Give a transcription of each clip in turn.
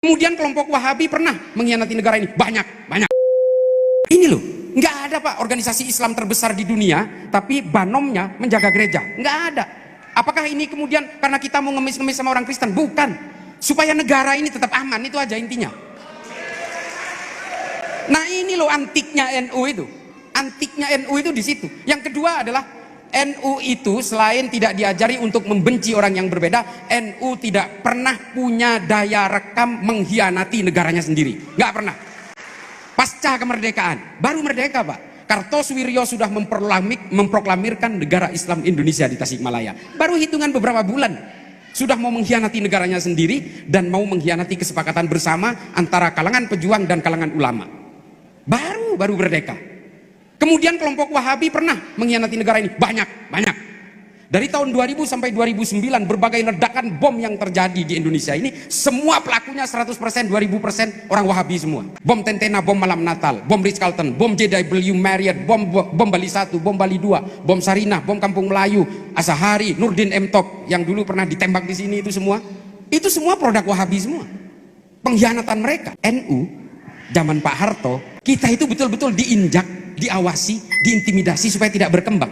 Kemudian kelompok Wahabi pernah mengkhianati negara ini, banyak. Ini loh, nggak ada Pak organisasi Islam terbesar di dunia, tapi banomnya menjaga gereja, nggak ada. Apakah ini kemudian karena kita mau ngemis-ngemis sama orang Kristen? Bukan, supaya negara ini tetap aman, itu aja intinya. Nah ini loh antiknya NU itu di situ. Yang kedua adalah NU itu selain tidak diajari untuk membenci orang yang berbeda, NU tidak pernah punya daya rekam mengkhianati negaranya sendiri, nggak pernah. Pasca kemerdekaan, baru merdeka Pak, Kartosuwiryo sudah memproklamirkan negara Islam Indonesia di Tasikmalaya. Baru hitungan beberapa bulan sudah mau mengkhianati negaranya sendiri dan mau mengkhianati kesepakatan bersama antara kalangan pejuang dan kalangan ulama. Baru merdeka. Kemudian kelompok Wahabi pernah mengkhianati negara ini, banyak. Dari tahun 2000 sampai 2009 berbagai ledakan bom yang terjadi di Indonesia ini, semua pelakunya 100%, 2000% orang Wahabi semua. Bom Tentena, bom Malam Natal, bom Ritz-Carlton, bom JW Marriott, bom Bali 1, bom Bali 2, bom Sarinah, bom Kampung Melayu, Asahari, Nurdin M-Top yang dulu pernah ditembak di sini, itu semua produk Wahabi semua. Pengkhianatan mereka. NU zaman Pak Harto, kita itu betul-betul diinjak, diawasi, diintimidasi supaya tidak berkembang.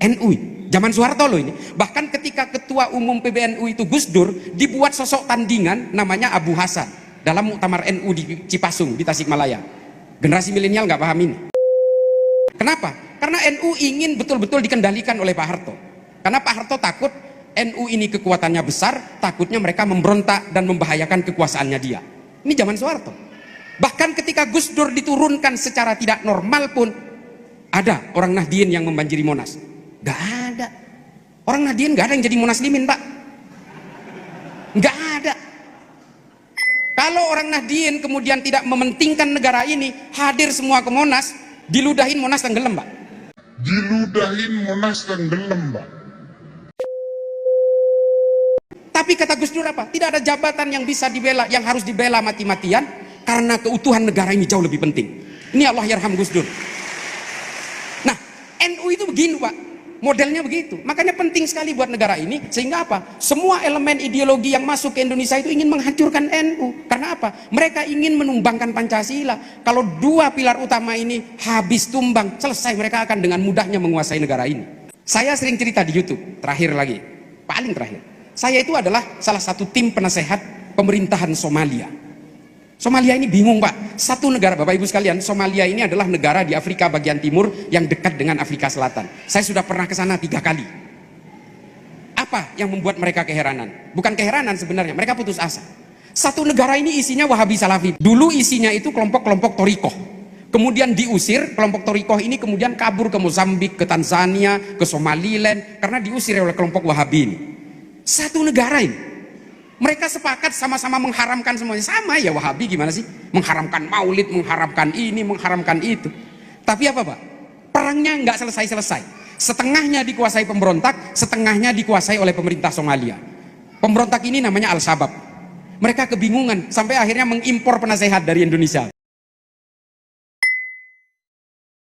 NU zaman Soeharto loh ini. Bahkan ketika ketua umum PBNU itu Gus Dur, dibuat sosok tandingan namanya Abu Hasan dalam muktamar NU di Cipasung di Tasikmalaya. Generasi milenial nggak paham ini. Kenapa? Karena NU ingin betul-betul dikendalikan oleh Pak Harto. Karena Pak Harto takut NU ini kekuatannya besar, takutnya mereka memberontak dan membahayakan kekuasaannya dia. Ini zaman Soeharto. Bahkan ketika Gus Dur diturunkan secara tidak normal pun, ada orang Nahdien yang membanjiri Monas. Gak ada. Orang Nahdien gak ada yang jadi Munaslimin Pak. Gak ada. Kalau orang Nahdien kemudian tidak mementingkan negara ini, hadir semua ke Monas, diludahin Monas tenggelam Pak. Tapi kata Gus Dur apa? Tidak ada jabatan yang bisa dibela, yang harus dibela mati-matian, karena keutuhan negara ini jauh lebih penting. Ini Allah yarham Gus Dur. Nah, NU itu begini Pak, modelnya begitu. Makanya penting sekali buat negara ini, sehingga apa? Semua elemen ideologi yang masuk ke Indonesia itu ingin menghancurkan NU. Karena apa? Mereka ingin menumbangkan Pancasila. Kalau dua pilar utama ini habis tumbang, selesai, mereka akan dengan mudahnya menguasai negara ini. Saya sering cerita di YouTube, paling terakhir. Saya itu adalah salah satu tim penasehat pemerintahan Somalia. Somalia ini bingung Pak, satu negara, Bapak Ibu sekalian, Somalia ini adalah negara di Afrika bagian timur yang dekat dengan Afrika Selatan. Saya sudah pernah ke sana 3 kali. Apa yang membuat mereka keheranan? Bukan keheranan sebenarnya, mereka putus asa. Satu negara ini isinya Wahabi Salafi. Dulu isinya itu kelompok-kelompok Torikoh. Kemudian diusir, kelompok Torikoh ini kemudian kabur ke Mozambik, ke Tanzania, ke Somaliland, karena diusir oleh kelompok Wahabi ini. Satu negara ini. Mereka sepakat sama-sama mengharamkan semuanya. Sama ya Wahabi gimana sih? Mengharamkan maulid, mengharamkan ini, mengharamkan itu. Tapi apa Pak? Perangnya nggak selesai-selesai. Setengahnya dikuasai pemberontak, setengahnya dikuasai oleh pemerintah Somalia. Pemberontak ini namanya Al-Shabaab. Mereka kebingungan, sampai akhirnya mengimpor penasehat dari Indonesia.